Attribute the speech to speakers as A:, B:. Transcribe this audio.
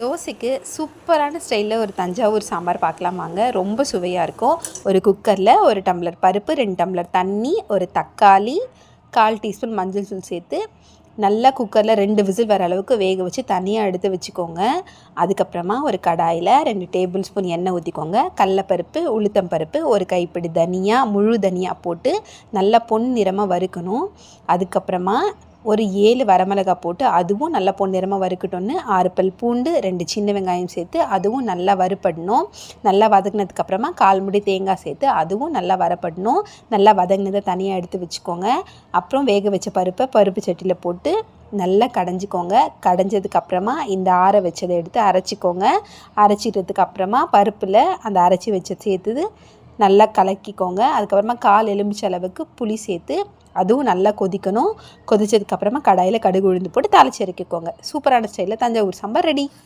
A: தோசைக்கு சூப்பரான ஸ்டைலில் ஒரு தஞ்சாவூர் சாம்பார் பார்க்கலாம் வாங்க. ரொம்ப சுவையாக இருக்கும். ஒரு குக்கரில் 1 டம்ளர் பருப்பு, 2 டம்ளர் தண்ணி, ஒரு தக்காளி, 1/4 டீஸ்பூன் மஞ்சள் தூள் சேர்த்து நல்லா குக்கரில் 2 விசில் வர அளவுக்கு வேக வச்சு தனியாக எடுத்து வச்சுக்கோங்க. அதுக்கப்புறமா ஒரு கடாயில் 2 டேபிள் ஸ்பூன் எண்ணெய் ஊற்றிக்கோங்க. கடலைப்பருப்பு, உளுத்தம் பருப்பு, ஒரு கைப்பிடி தனியா, முழு தனியா போட்டு நல்லா பொன் நிறமாக வறுக்கணும். அதுக்கப்புறமா ஒரு 7 வரமிளகாய் போட்டு அதுவும் நல்லா பொன்னிறமாக வறுக்கட்டும்னு 6 பல் பூண்டு, 2 சின்ன வெங்காயம் சேர்த்து அதுவும் நல்லா வறுபடணும். நல்லா வதங்கினதுக்கப்புறமா 1/4 முடி தேங்காய் சேர்த்து அதுவும் நல்லா வரப்படணும். நல்லா வதங்கினதை தனியாக எடுத்து வச்சுக்கோங்க. அப்புறம் வேக வச்ச பருப்பு சட்டியில் போட்டு நல்லா கடைஞ்சிக்கோங்க. கடைஞ்சதுக்கப்புறமா இந்த ஆற வச்சதை எடுத்து அரைச்சிக்கோங்க. அரைச்சிட்டதுக்கு அப்புறமா பருப்பில் அந்த அரைச்சி வச்ச சேர்த்து நல்லா கலக்கிக்கோங்க. அதுக்கப்புறமா 1/4 எலுமிச்சை அளவுக்கு புளி சேர்த்து அதுவும் நல்லா கொதிக்கணும். கொதிச்சதுக்கப்புறமா கடாயில் கடுகு உளுந்து போட்டு தாளிச்சு இறக்கிக்கோங்க. சூப்பரான ஸ்டைலில் தஞ்சாவூர் சாம்பார் ரெடி.